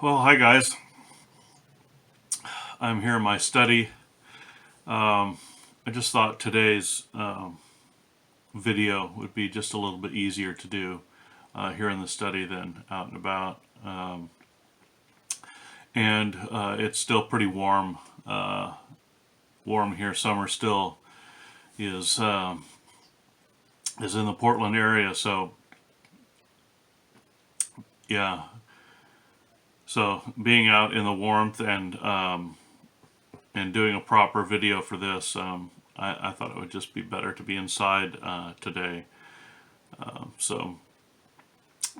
Well, hi guys. I'm here in my study. I just thought today's video would be just a little bit easier to do here in the study than out and about. And it's still pretty warm. Warm here. Summer still is in the Portland area. So yeah. So being out in the warmth and doing a proper video for this, I thought it would just be better to be inside today. So,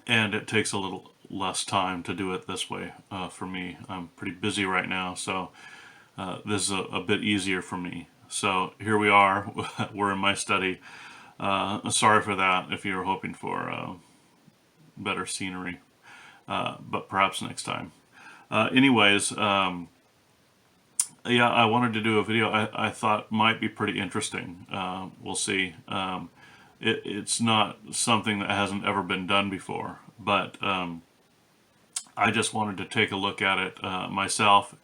and it takes a little less time to do it this way for me. I'm pretty busy right now, so this is a bit easier for me. So here we are. We're in my study. Sorry for that if you were hoping for better scenery, but perhaps next time. Anyways, yeah, I wanted to do a video I thought might be pretty interesting. We'll see. It's not something that hasn't ever been done before, but I just wanted to take a look at it myself,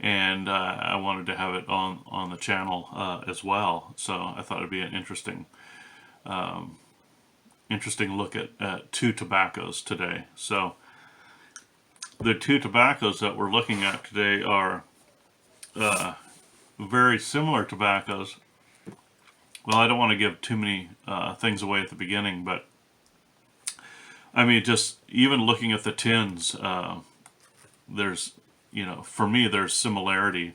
and I wanted to have it on the channel as well. So I thought it'd be an interesting look at two tobaccos today. So the two tobaccos that we're looking at today are very similar tobaccos. Well, I don't want to give too many things away at the beginning, but I mean, just even looking at the tins, there's, for me, there's similarity,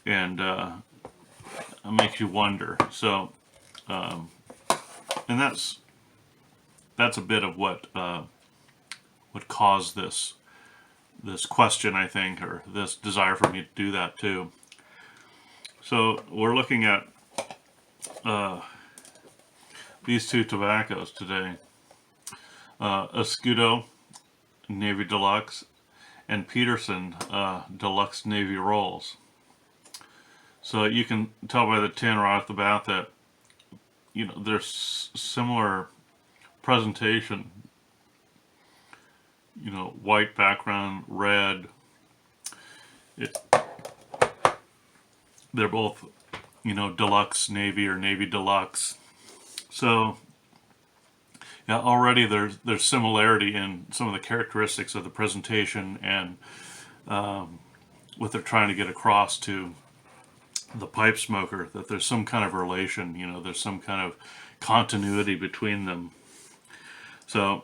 and it makes you wonder. So, and that's a bit of what caused this question, I think, or this desire for me to do that too. So we're looking at these two tobaccos today, Escudo Navy Deluxe and Peterson De Luxe Navy Rolls. So you can tell by the tin right off the bat that there's similar presentation. White background, red. They're both, deluxe Navy or Navy Deluxe. So, yeah, already there's similarity in some of the characteristics of the presentation and what they're trying to get across to the pipe smoker, that there's some kind of relation, there's some kind of continuity between them. So,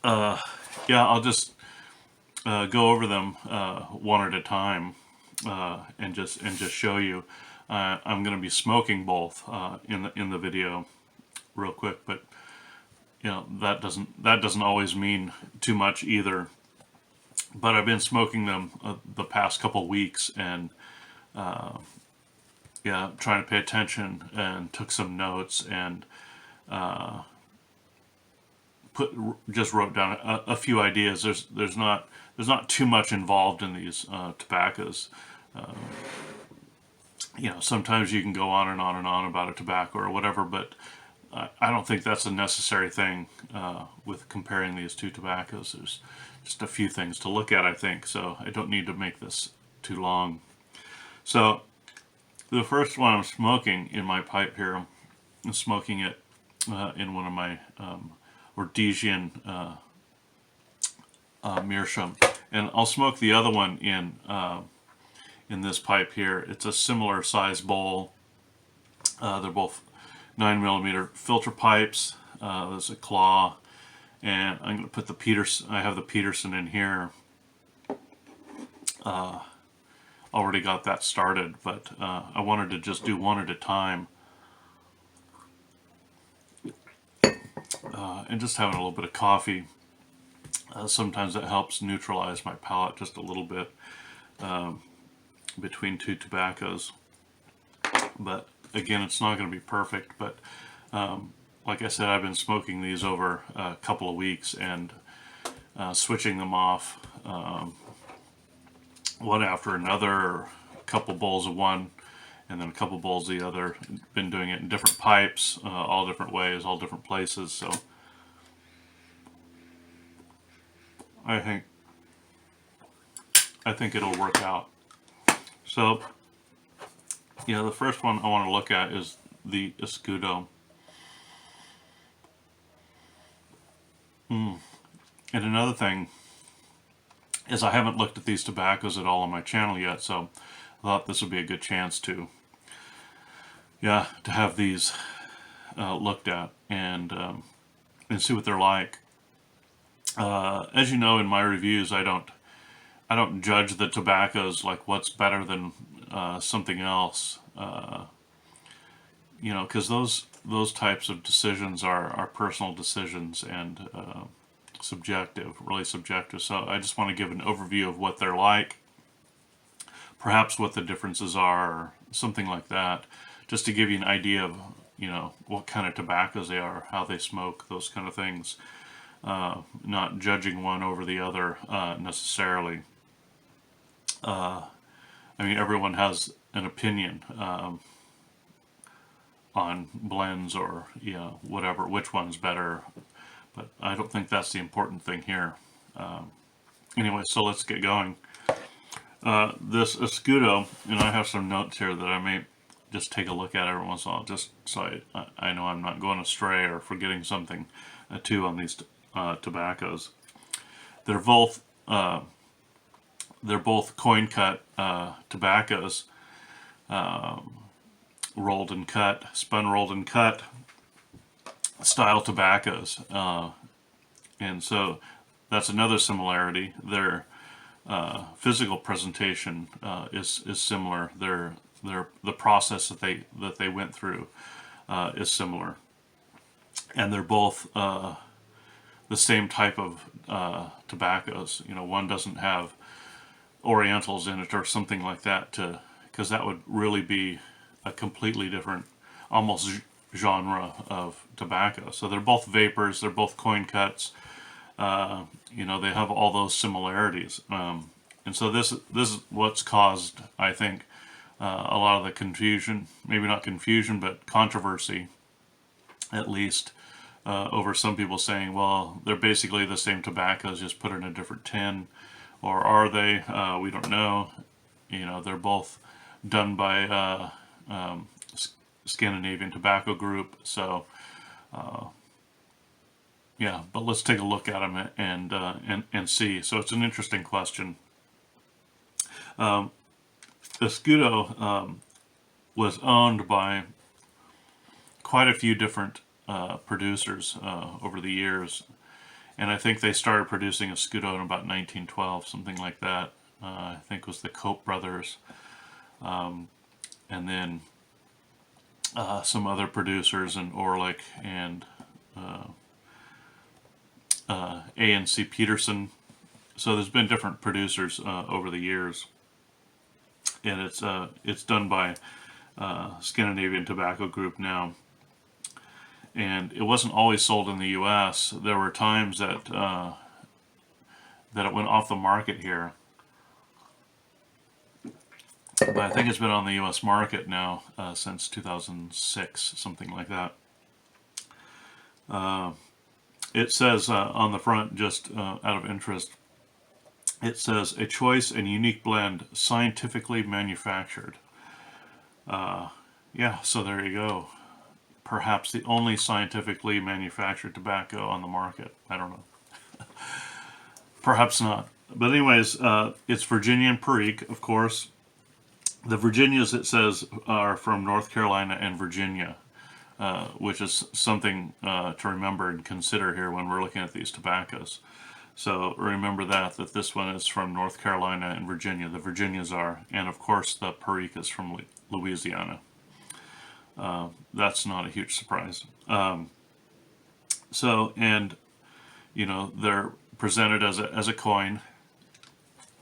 yeah, I'll just go over them one at a time and just show you. I'm going to be smoking both in the video real quick, but that doesn't always mean too much either. But I've been smoking them the past couple weeks, and yeah, trying to pay attention and took some notes and just wrote down a few ideas. There's not too much involved in these tobaccos. Sometimes you can go on and on and on about a tobacco or whatever, but I don't think that's a necessary thing with comparing these two tobaccos. There's just a few things to look at, I think, so I don't need to make this too long. So the first one I'm smoking in my pipe here, I'm smoking it in one of my Rhodesian meerschaum, and I'll smoke the other one in this pipe here. It's a similar size bowl. They're both 9mm filter pipes. There's a claw, and I'm going to put the Peterson. I have the Peterson in here. Already got that started, but I wanted to just do one at a time. And just having a little bit of coffee. Sometimes that helps neutralize my palate just a little bit between two tobaccos. But again, it's not going to be perfect. But like I said, I've been smoking these over a couple of weeks and switching them off one after another, or a couple bowls of one and then a couple bowls of the other. Been doing it in different pipes, all different ways, all different places. So I think it'll work out. So, yeah, the first one I want to look at is the Escudo. And another thing is I haven't looked at these tobaccos at all on my channel yet, so I thought this would be a good chance to, yeah, to have these looked at and see what they're like. As you know, in my reviews, I don't judge the tobaccos like what's better than something else. You know, because those types of decisions are personal decisions and subjective, really subjective. So I just want to give an overview of what they're like, perhaps what the differences are, or something like that, just to give you an idea of, you know, what kind of tobaccos they are, how they smoke, those kind of things. Not judging one over the other necessarily. I mean, everyone has an opinion on blends or, you know, whatever, which one's better. But I don't think that's the important thing here. Anyway, so let's get going. This Escudo, and I have some notes here that I may just take a look at every once in a while, just so I know I'm not going astray or forgetting something too on these tobaccos. They're both coin cut tobaccos, rolled and cut, spun, rolled and cut style tobaccos, and so that's another similarity. Their physical presentation is similar. The process that they went through is similar, and they're both the same type of tobaccos. You know, one doesn't have Orientals in it or something like that, because that would really be a completely different, almost genre of tobacco. So they're both vapors. They're both coin cuts. You know, they have all those similarities, and so this is what's caused, I think, a lot of the confusion. Maybe not confusion, but controversy, at least, over some people saying, well, they're basically the same tobaccos, just put in a different tin, or are they? We don't know. You know, they're both done by Scandinavian Tobacco Group, so yeah. But let's take a look at them and see. So it's an interesting question. Escudo was owned by quite a few different producers over the years, and I think they started producing Escudo in about 1912, something like that. I think it was the Cope brothers, and then some other producers, and Orlick and A&C Peterson. So there's been different producers over the years, and it's done by Scandinavian Tobacco Group now. And it wasn't always sold in the U.S. There were times that it went off the market here, but I think it's been on the U.S. market now since 2006, something like that. It says on the front, just out of interest, it says, a choice and unique blend, scientifically manufactured. Yeah, so there you go. Perhaps the only scientifically manufactured tobacco on the market. I don't know. Perhaps not. But anyways, it's Virginia and Perique, of course. The Virginias, it says, are from North Carolina and Virginia, which is something to remember and consider here when we're looking at these tobaccos. So remember that this one is from North Carolina and Virginia. The Virginias are, and of course the Perique is from Louisiana. That's not a huge surprise. So, and you know, they're presented as a coin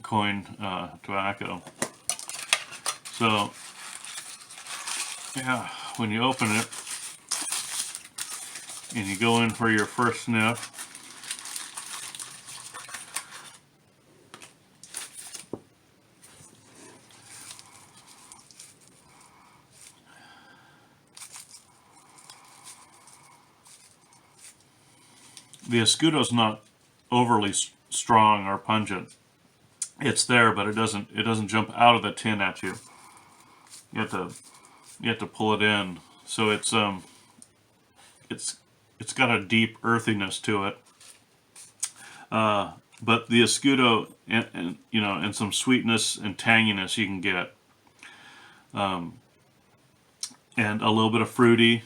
tobacco. So, yeah, when you open it and you go in for your first sniff, the Escudo's not overly strong or pungent. It's there, but it doesn't jump out of the tin at you. You have to you have to pull it in. So it's it's got a deep earthiness to it. But the Escudo and and some sweetness and tanginess you can get, and a little bit of fruity.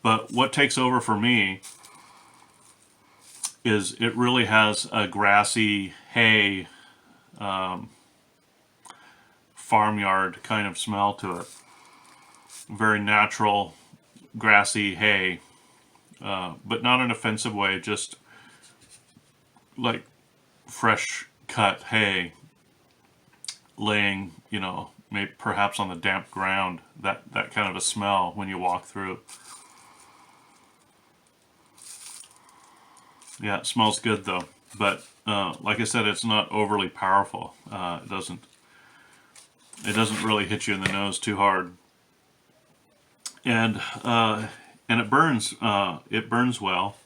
But what takes over for me is it really has a grassy hay, farmyard kind of smell to it. Very natural, grassy hay, but not in an offensive way, just like fresh cut hay laying, maybe perhaps on the damp ground. That kind of a smell when you walk through. Yeah, it smells good though. But like I said, it's not overly powerful. It doesn't really hit you in the nose too hard, and and it burns. It burns well.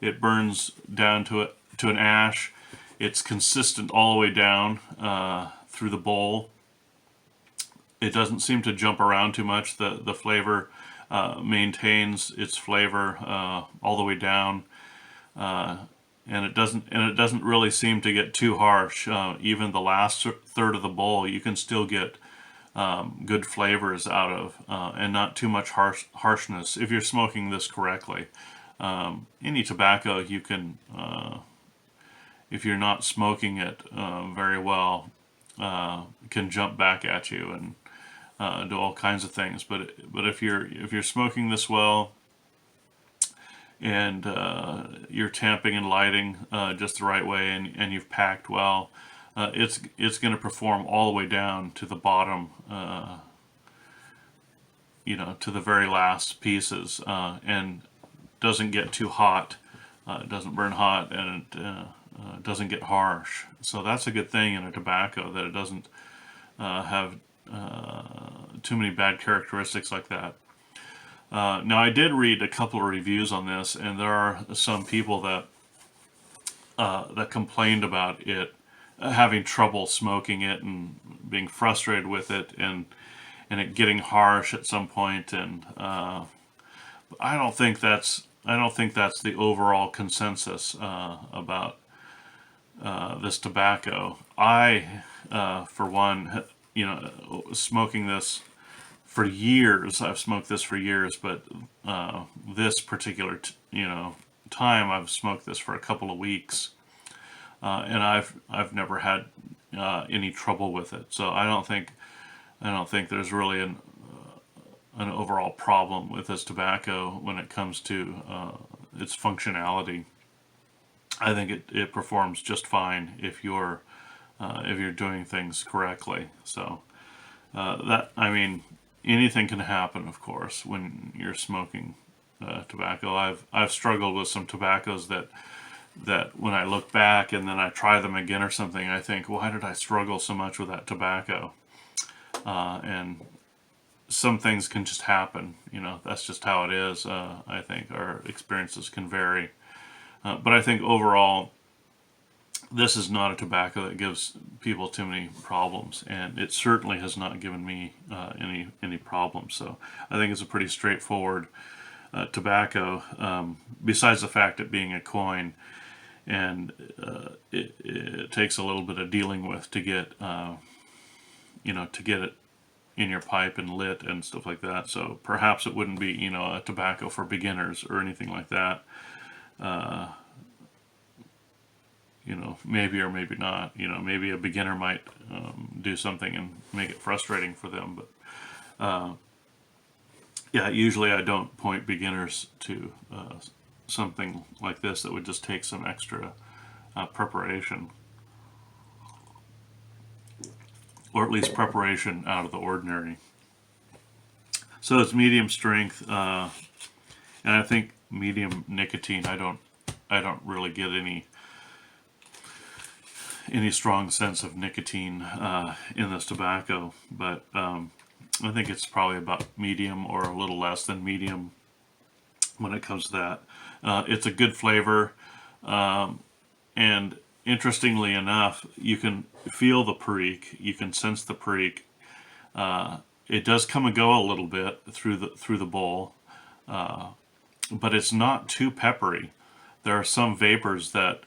It burns down to an ash. It's consistent all the way down through the bowl. It doesn't seem to jump around too much. The flavor maintains its flavor all the way down, and it doesn't really seem to get too harsh. Even the last third of the bowl, you can still get good flavors out of, and not too much harshness if you're smoking this correctly. Any tobacco you can, if you're not smoking it very well, can jump back at you and do all kinds of things. But if you're smoking this well, and you're tamping and lighting just the right way, and you've packed well, it's going to perform all the way down to the bottom, to the very last pieces, and doesn't get too hot. It doesn't burn hot, and it doesn't get harsh. So that's a good thing in a tobacco, that it doesn't have too many bad characteristics like that. Now, I did read a couple of reviews on this, and there are some people that complained about it, having trouble smoking it and being frustrated with it, and it getting harsh at some point. And I don't think that's the overall consensus about this tobacco. I, for one, smoking this for years. I've smoked this for years, but this particular, time, I've smoked this for a couple of weeks, and I've never had any trouble with it. So I don't think there's really an overall problem with this tobacco when it comes to its functionality. I think it performs just fine if you're doing things correctly. So anything can happen, of course, when you're smoking tobacco. I've struggled with some tobaccos that when I look back and then I try them again or something, I think, why did I struggle so much with that tobacco? And some things can just happen. That's just how it is. I think our experiences can vary. But I think overall, this is not a tobacco that gives people too many problems, and it certainly has not given me any problems. So I think it's a pretty straightforward tobacco. Besides the fact it being a coin, and it takes a little bit of dealing with to get it in your pipe and lit and stuff like that. So perhaps it wouldn't be a tobacco for beginners or anything like that. Maybe or maybe not. Maybe a beginner might do something and make it frustrating for them. But yeah, usually I don't point beginners to something like this that would just take some extra preparation, or at least preparation out of the ordinary. So it's medium strength, and I think medium nicotine. I don't really get any strong sense of nicotine in this tobacco, but I think it's probably about medium or a little less than medium when it comes to that. It's a good flavor. and interestingly enough, you can feel the perique, you can sense the perique. It does come and go a little bit through the bowl, but it's not too peppery. There are some vapors that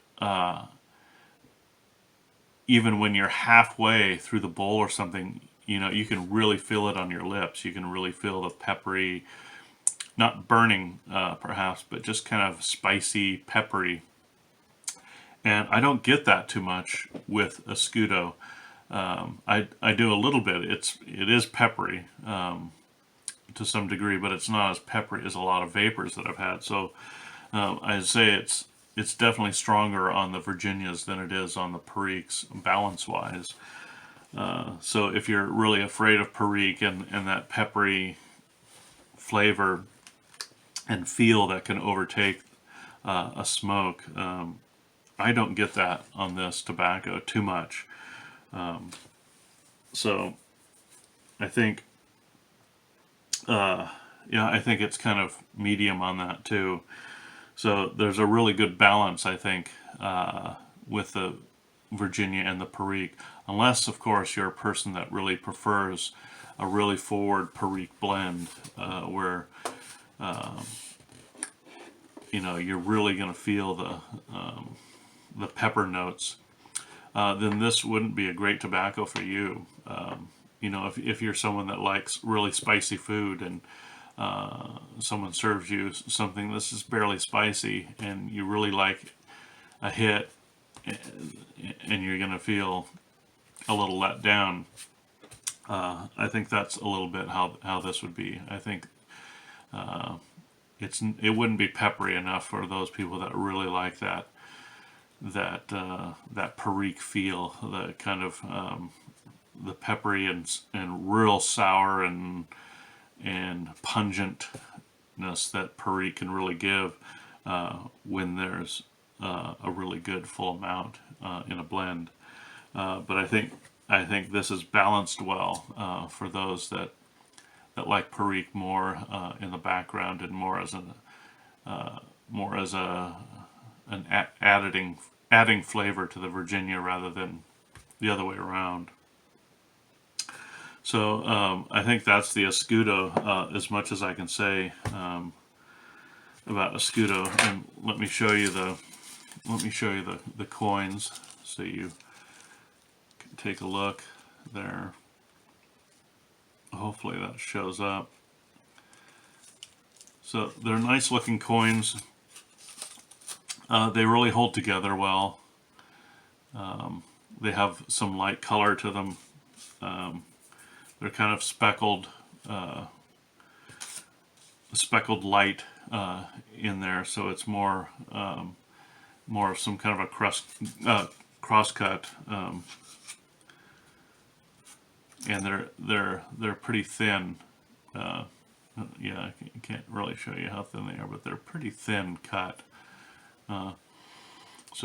even when you're halfway through the bowl or something, you know, you can really feel it on your lips. You can really feel the peppery, not burning perhaps, but just kind of spicy, peppery. And I don't get that too much with Escudo. I do a little bit. It is peppery to some degree, but it's not as peppery as a lot of vapors that I've had. So I'd say it's definitely stronger on the Virginias than it is on the Periques balance-wise. So if you're really afraid of Perique and that peppery flavor and feel that can overtake a smoke, I don't get that on this tobacco too much. So I think, I think it's kind of medium on that too. So there's a really good balance, I think, with the Virginia and the Perique. Unless, of course, you're a person that really prefers a really forward Perique blend, where you're really going to feel the pepper notes. Then this wouldn't be a great tobacco for you. If you're someone that likes really spicy food and someone serves you something this is barely spicy and you really like a hit and you're going to feel a little let down, I think that's a little bit how this would be. I think it wouldn't be peppery enough for those people that really like that Perique feel, the kind of the peppery and real sour and pungentness that Perique can really give when there's a really good full amount in a blend. But I think this is balanced well for those that like Perique more in the background and more as adding flavor to the Virginia rather than the other way around. So I think that's the Escudo, as much as I can say about Escudo. And let me show you the coins so you can take a look there. Hopefully that shows up. So they're nice looking coins. They really hold together well. They have some light color to them. They're kind of speckled light in there, so it's more of some kind of a crosscut, and they're pretty thin. I can't really show you how thin they are, but they're pretty thin cut. So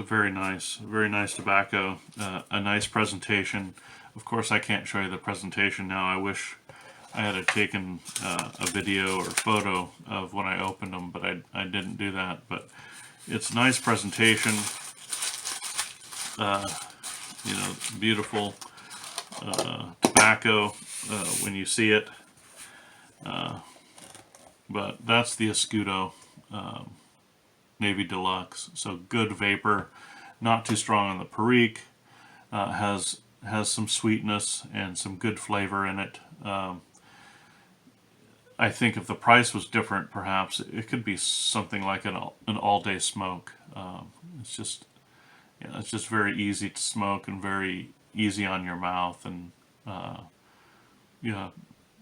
very nice tobacco. A nice presentation. Of course, I can't show you the presentation now. I wish I had taken a video or photo of when I opened them, but I didn't do that. But it's nice presentation. Beautiful tobacco when you see it. But that's the Escudo Navy Deluxe. So good vapor, not too strong on the Perique. Has some sweetness and some good flavor in it. I think if the price was different, perhaps it could be something like an all-day smoke. It's just very easy to smoke and very easy on your mouth, and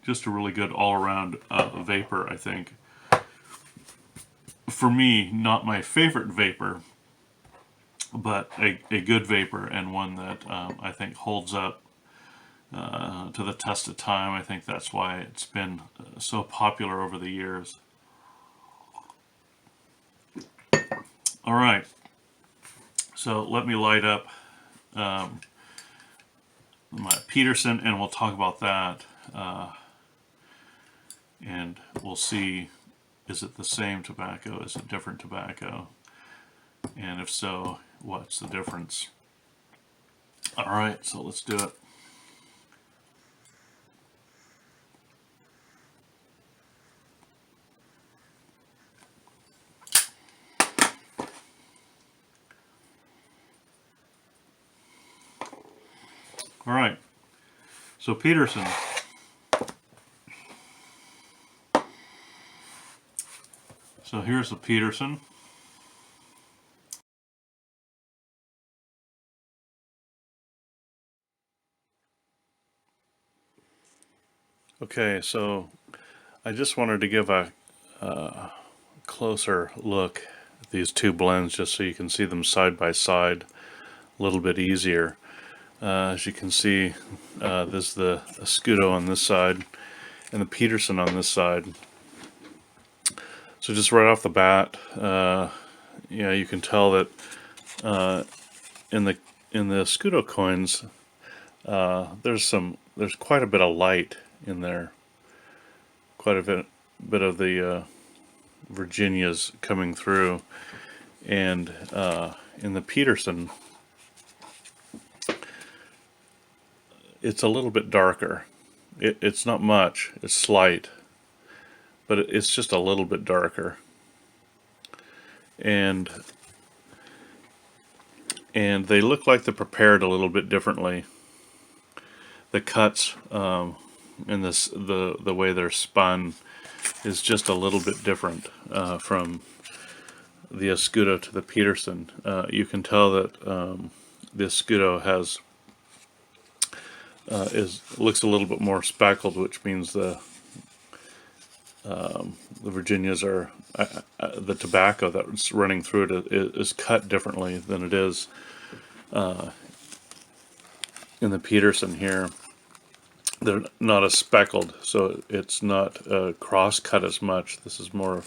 just a really good all-around vapor, I think. For me, not my favorite vapor, but a good vapor, and one that I think holds up to the test of time. I think that's why it's been so popular over the years. All right, so let me light up my Peterson, and we'll talk about that, and we'll see, is it the same tobacco, is it different tobacco, and if so, what's the difference. Alright, so let's do it. Alright, so Peterson. So here's the Peterson. Okay, so I just wanted to give a closer look at these two blends just so you can see them side by side a little bit easier. As you can see, this is the Escudo on this side and the Peterson on this side. So just right off the bat, yeah, you can tell that in the Escudo coins, there's quite a bit of light in there, quite a bit of the Virginias coming through, and in the Peterson, it's a little bit darker. It's not much, it's slight, but it's just a little bit darker. And they look like they're prepared a little bit differently. The cuts and the way they're spun is just a little bit different from the Escudo to the Peterson. You can tell that the Escudo looks a little bit more speckled, which means the Virginias are the tobacco that's running through it is cut differently than it is in the Peterson here. They're not as speckled, so it's not cross cut as much. This is more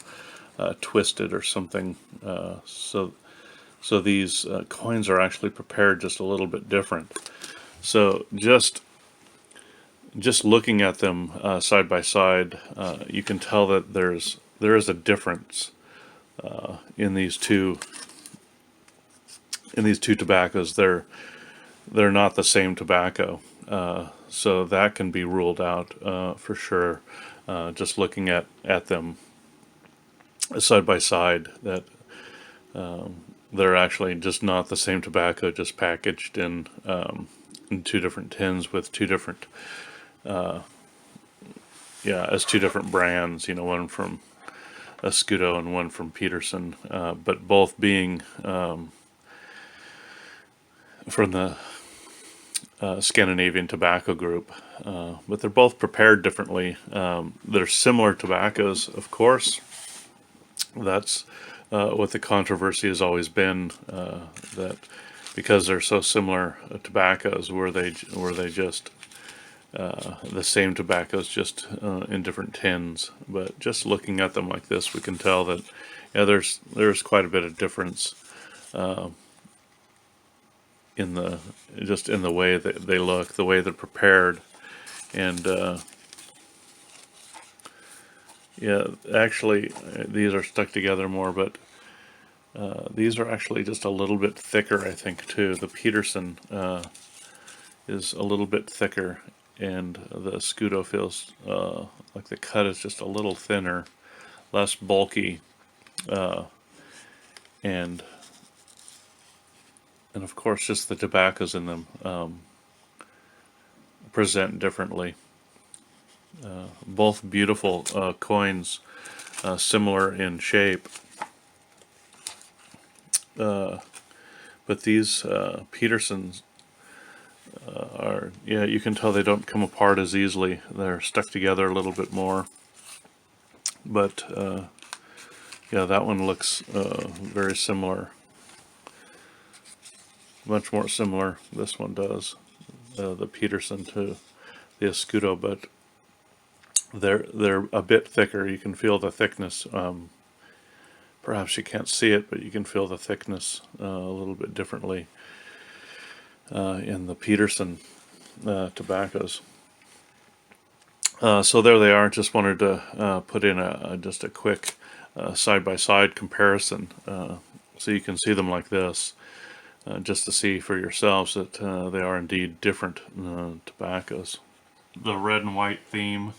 twisted or something. So these coins are actually prepared just a little bit different. So just looking at them side by side, you can tell that there is a difference in these two tobaccos. They're not the same tobacco, so that can be ruled out for sure. Just looking at them side by side, that they're actually just not the same tobacco, just packaged in two different tins with two different as two different brands, one from Escudo and one from Peterson, but both being from the Scandinavian tobacco group, but they're both prepared differently. They're similar tobaccos, of course. That's what the controversy has always been, that because they're so similar tobaccos, were they just the same tobaccos, just in different tins. But just looking at them like this, we can tell that there's quite a bit of difference in the way that they look, the way they're prepared, and actually these are stuck together more, but these are actually just a little bit thicker, I think, too. The Peterson is a little bit thicker, and the Escudo feels like the cut is just a little thinner, less bulky, and of course just the tobaccos in them present differently. Both beautiful coins, similar in shape, but these Petersons are, you can tell they don't come apart as easily. They're stuck together a little bit more, but that one looks very similar, much more similar. This one does, the Peterson to the Escudo, but they're a bit thicker. You can feel the thickness. Perhaps you can't see it, but you can feel the thickness a little bit differently in the Peterson tobaccos. So there they are. Just wanted to put in just a quick side-by-side comparison, so you can see them like this. just to see for yourselves that they are indeed different tobaccos. The red and white theme.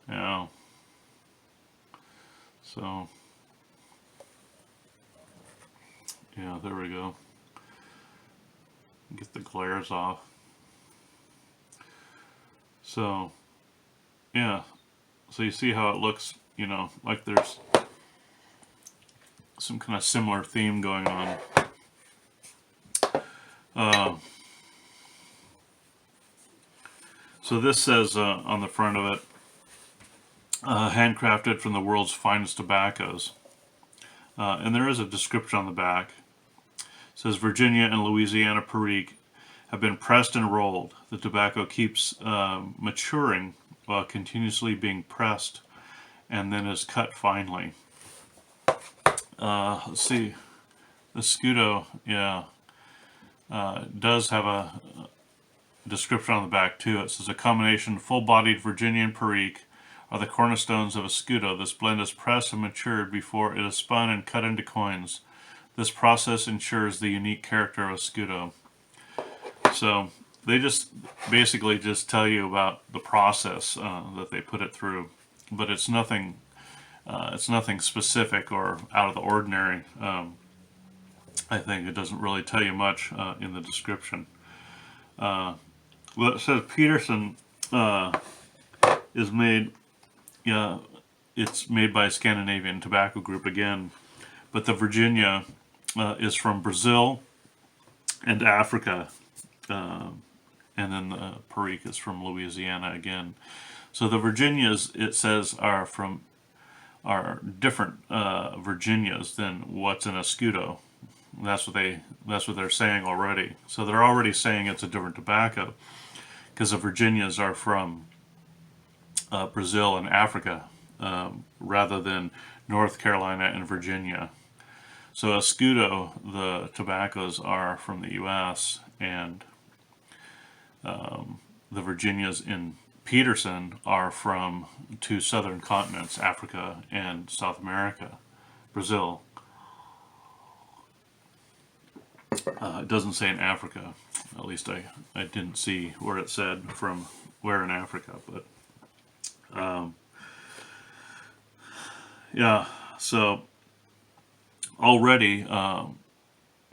Yeah. So, yeah, there we go. Get the glares off. So, yeah. So you see how it looks, like there's some kind of similar theme going on. So this says on the front of it, handcrafted from the world's finest tobaccos. And there is a description on the back. It says Virginia and Louisiana Perique have been pressed and rolled. The tobacco keeps maturing while continuously being pressed and then is cut finely. Let's see. The Escudo, yeah, does have a description on the back too. It says a combination full-bodied Virginian Perique are the cornerstones of Escudo. This blend is pressed and matured before it is spun and cut into coins. This process ensures the unique character of Escudo. So they just basically just tell you about the process that they put it through, but it's nothing specific or out of the ordinary. I think it doesn't really tell you much in the description. Well, it says Peterson is made. Yeah, it's made by a Scandinavian tobacco group again, but the Virginia is from Brazil and Africa, and then the Perique is from Louisiana again. So the Virginias, it says, are different Virginias than what's in Escudo. That's what they're saying already. So they're already saying it's a different tobacco because the Virginias are from Brazil and Africa rather than North Carolina and Virginia. So Escudo, the tobaccos are from the U.S. and the Virginias in Peterson are from two southern continents, Africa and South America, Brazil. It doesn't say in Africa. At least I didn't see where it said from where in Africa. But yeah, so already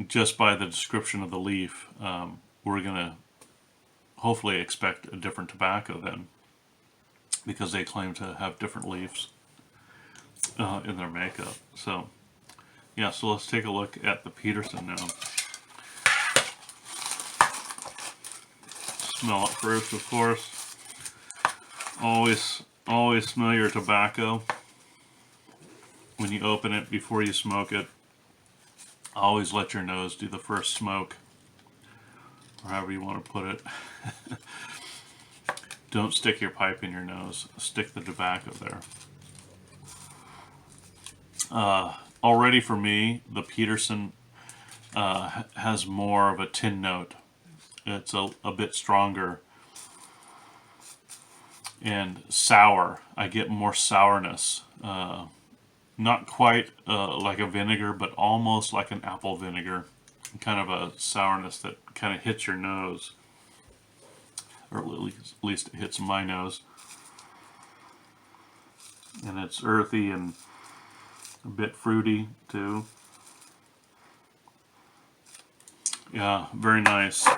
just by the description of the leaf, we're going to hopefully expect a different tobacco then, because they claim to have different leaves in their makeup. So yeah, so let's take a look at the Peterson now. Smell it first, of course. Always smell your tobacco when you open it before you smoke it. Always let your nose do the first smoke, or however you want to put it. Don't stick your pipe in your nose. Stick the tobacco there. Already for me, the Peterson has more of a tin note. It's a bit stronger and sour. I get more sourness. Not quite like a vinegar, but almost like an apple vinegar. Kind of a sourness that kind of hits your nose. Or at least it hits my nose. And it's earthy and a bit fruity too. Yeah, very nice.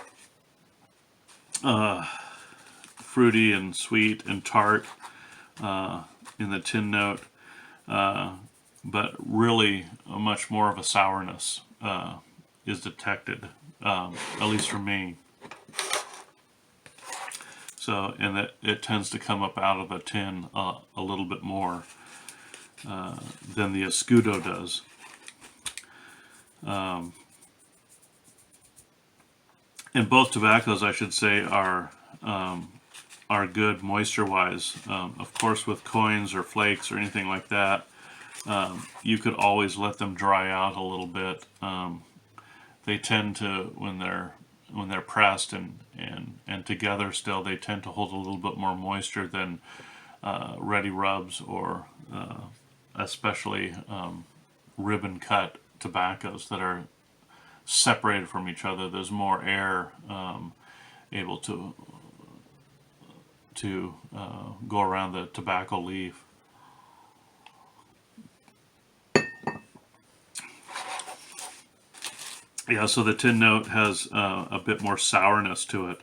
Fruity and sweet and tart in the tin note, but really much more of a sourness is detected, at least for me. So, and it tends to come up out of the tin a little bit more than the Escudo does. And both tobaccos, I should say, are good moisture-wise. Of course, with coins or flakes or anything like that, you could always let them dry out a little bit. They tend to, when they're pressed and together still, they tend to hold a little bit more moisture than ready rubs or especially ribbon cut tobaccos that are separated from each other. There's more air able to go around the tobacco leaf. Yeah, so the tin note has a bit more sourness to it.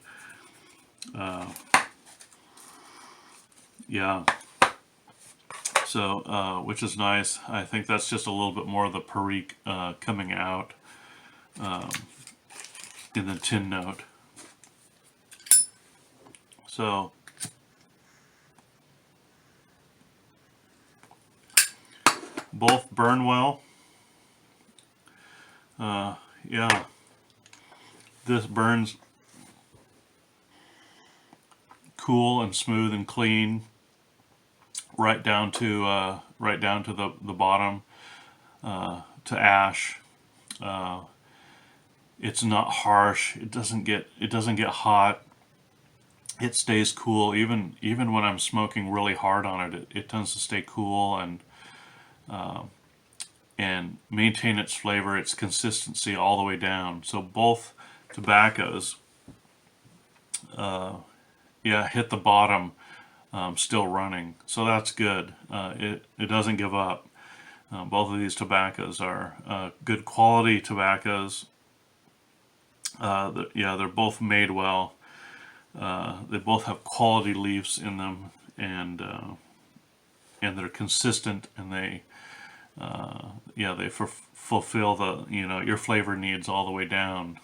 Yeah, so which is nice. I think that's just a little bit more of the Perique coming out in the tin note. So both burn well. Yeah, this burns cool and smooth and clean, right down to the bottom, to ash. It's not harsh. It doesn't get hot. It stays cool even when I'm smoking really hard on it. It tends to stay cool and maintain its flavor, its consistency all the way down. So both tobaccos, hit the bottom still running. So that's good. It doesn't give up. Both of these tobaccos are good quality tobaccos. They're both made well. They both have quality leaves in them, and they're consistent, and they fulfill the your flavor needs all the way down,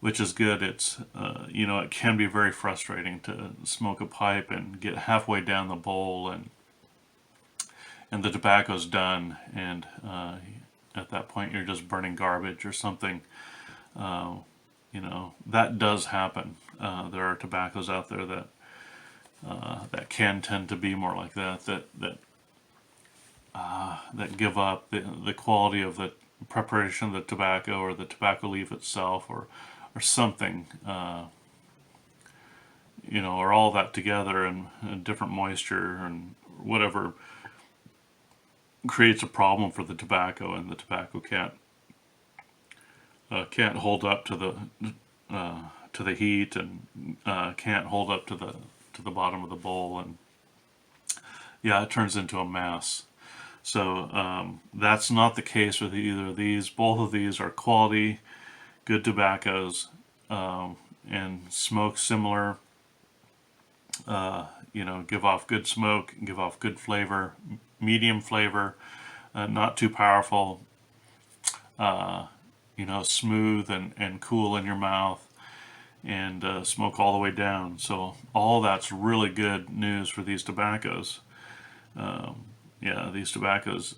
which is good. It's it can be very frustrating to smoke a pipe and get halfway down the bowl and the tobacco's done, and at that point you're just burning garbage or something. That does happen. There are tobaccos out there that can tend to be more like that give up the quality of the preparation of the tobacco or the tobacco leaf itself or something, or all that together and different moisture and whatever creates a problem for the tobacco, and the tobacco can't hold up to the heat, and can't hold up to the bottom of the bowl, and it turns into a mess. So that's not the case with either of these. Both of these are quality, good tobaccos, and smoke similar. Give off good smoke, give off good flavor, medium flavor, not too powerful. Smooth and cool in your mouth, and smoke all the way down. So all that's really good news for these tobaccos. These tobaccos,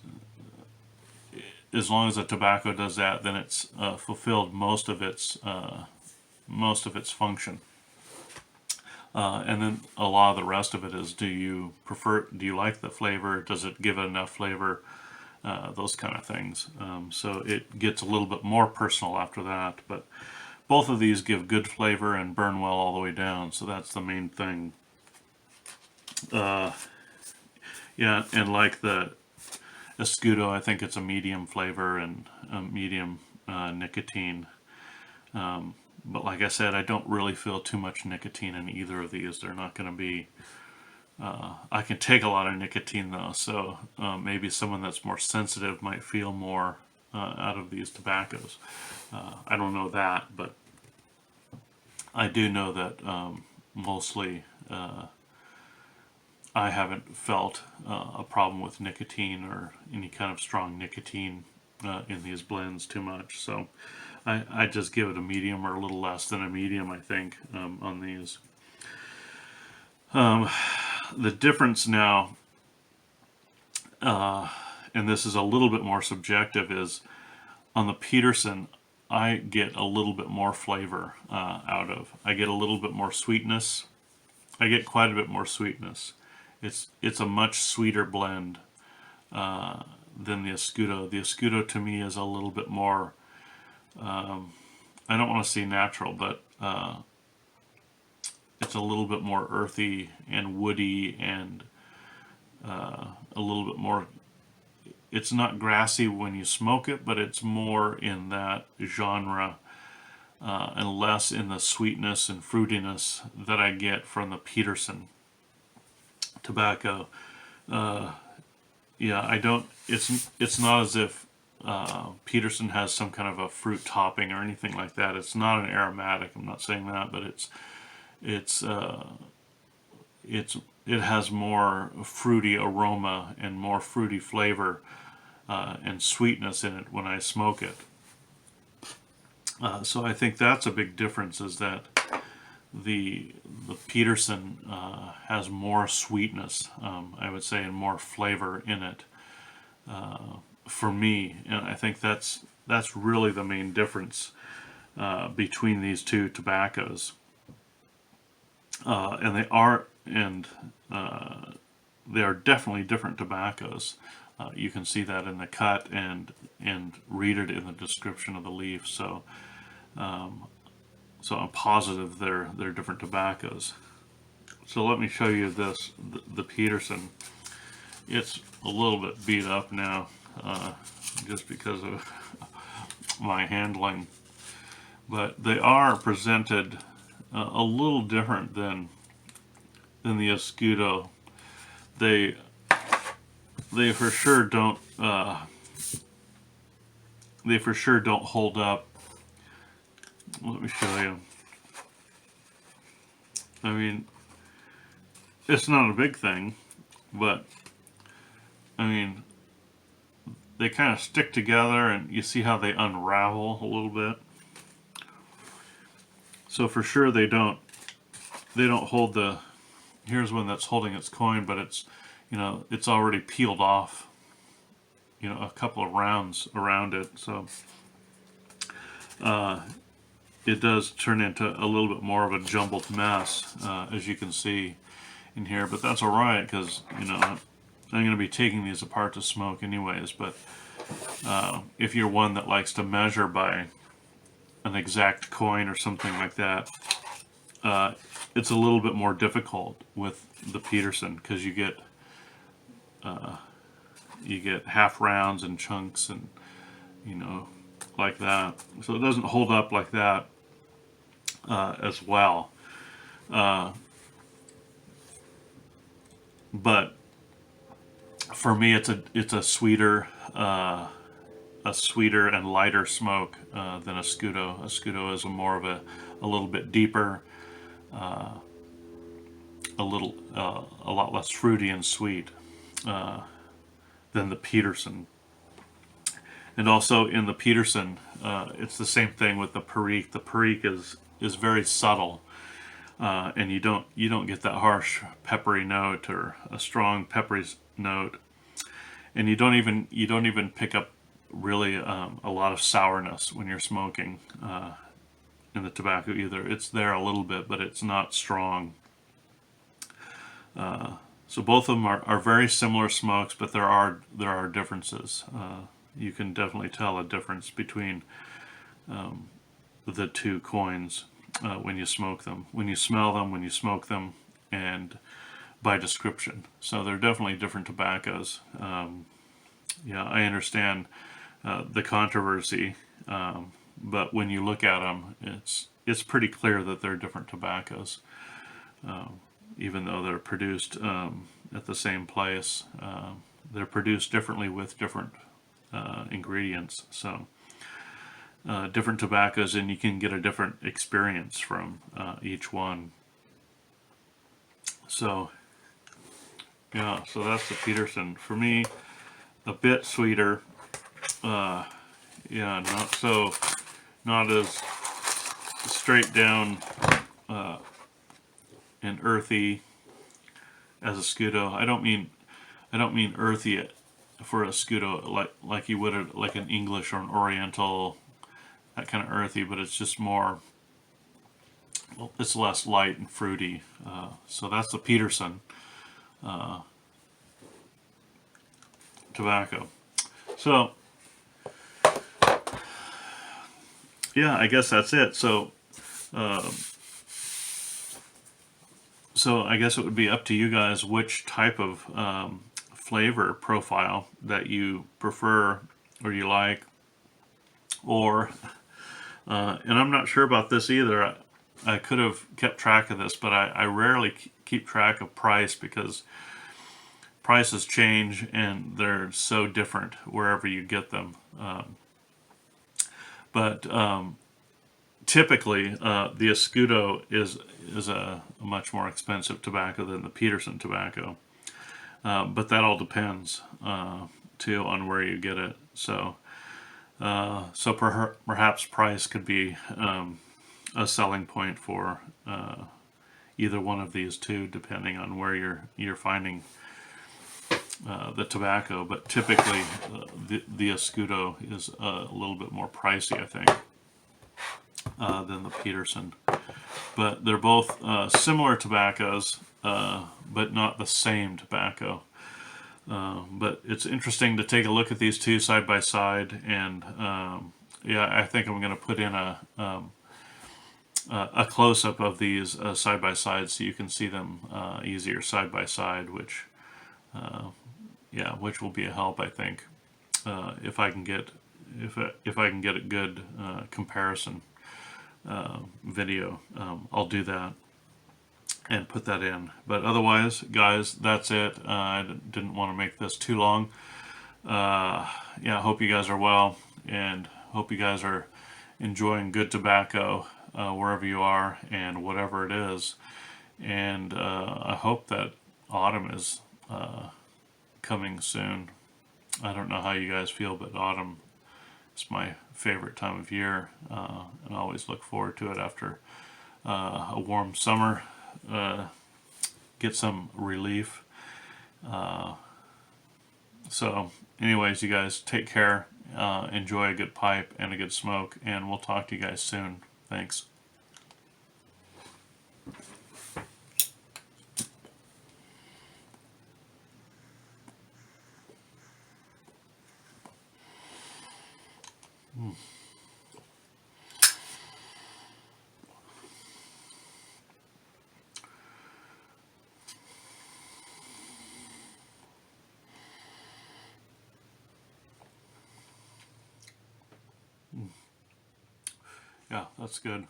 as long as the tobacco does that, then it's fulfilled most of its function. And then a lot of the rest of it is, do you like the flavor? Does it give enough flavor? Those kind of things. So it gets a little bit more personal after that, but both of these give good flavor and burn well all the way down, so that's the main thing. And like the Escudo, I think it's a medium flavor and a medium nicotine. But like I said, I don't really feel too much nicotine in either of these. They're not going to be... I can take a lot of nicotine though, so maybe someone that's more sensitive might feel more out of these tobaccos. I don't know that, but I do know that mostly I haven't felt a problem with nicotine or any kind of strong nicotine in these blends too much. So I just give it a medium or a little less than a medium, I think, on these. The difference now, and this is a little bit more subjective, is on the Peterson, I get a little bit more flavor out of. I get a little bit more sweetness. I get quite a bit more sweetness. It's a much sweeter blend than the Escudo. The Escudo to me is a little bit more, I don't want to say natural, but it's a little bit more earthy and woody and a little bit more it's not grassy when you smoke it, but it's more in that genre and less in the sweetness and fruitiness that I get from the Peterson tobacco. Yeah, I don't. It's not as if Peterson has some kind of a fruit topping or anything like that. It's not an aromatic. I'm not saying that, but it's it's it has more fruity aroma and more fruity flavor and sweetness in it when I smoke it. So I think that's a big difference, is that the Peterson has more sweetness, I would say, and more flavor in it for me, and I think that's really the main difference between these two tobaccos, and they are definitely different tobaccos. You can see that in the cut and read it in the description of the leaf. So I'm positive they're different tobaccos. So let me show you this, the Peterson. It's a little bit beat up now, just because of my handling, but they are presented a little different than the Escudo. They for sure don't hold up. Let me show you. I mean, it's not a big thing, but I mean, they kind of stick together, and you see how they unravel a little bit. So for sure they don't hold the. Here's one that's holding its coin, but it's, it's already peeled off, a couple of rounds around it. So it does turn into a little bit more of a jumbled mess, as you can see in here. But that's all right, because I'm going to be taking these apart to smoke anyways. But if you're one that likes to measure by an exact coin or something like that, it's a little bit more difficult with the Peterson, because you get half rounds and chunks and like that. So it doesn't hold up like that as well. But for me, it's a sweeter and lighter smoke than Escudo. Escudo is a little bit deeper, a lot less fruity and sweet than the Peterson. And also in the Peterson, it's the same thing with the Perique. The Perique is very subtle, and you don't get that harsh peppery note or a strong peppery note, and you don't even pick up really a lot of sourness when you're smoking in the tobacco either. It's there a little bit, but it's not strong. So both of them are very similar smokes, but there are differences. You can definitely tell a difference between the two coins when you smoke them, when you smell them, when you smoke them, and by description. So they're definitely different tobaccos. Yeah, I understand the controversy, but when you look at them, it's pretty clear that they're different tobaccos, even though they're produced at the same place. They're produced differently with different ingredients. So different tobaccos, and you can get a different experience from each one. So yeah, so that's the Peterson. For me, a bit sweeter. Yeah, not as straight down and earthy as a Escudo. I don't mean earthy for a Escudo like you would like an English or an Oriental, that kind of earthy, but it's just more. Well, it's less light and fruity. So that's the Peterson tobacco. So yeah, I guess that's it. So I guess it would be up to you guys which type of flavor profile that you prefer or you like, or and I'm not sure about this either. I could have kept track of this, but I rarely keep track of price because prices change and they're so different wherever you get them. But typically, the Escudo is a much more expensive tobacco than the Peterson tobacco. But that all depends too on where you get it. So perhaps price could be a selling point for either one of these two, depending on where you're finding the tobacco. But typically, the Escudo is a little bit more pricey, I think, than the Peterson. But they're both similar tobaccos, but not the same tobacco. But it's interesting to take a look at these two side by side, and yeah, I think I'm going to put in a close-up of these side by side so you can see them easier side by side, which yeah, which will be a help, I think, if I can get if I can get a good comparison video. I'll do that and put that in. But otherwise, guys, that's it. I didn't want to make this too long. Yeah, I hope you guys are well, and hope you guys are enjoying good tobacco wherever you are and whatever it is. And I hope that autumn is coming soon. I don't know how you guys feel, but autumn is my favorite time of year, and I always look forward to it after a warm summer. Get some relief. So anyways, you guys take care, enjoy a good pipe and a good smoke, and we'll talk to you guys soon. Thanks. Yeah, that's good.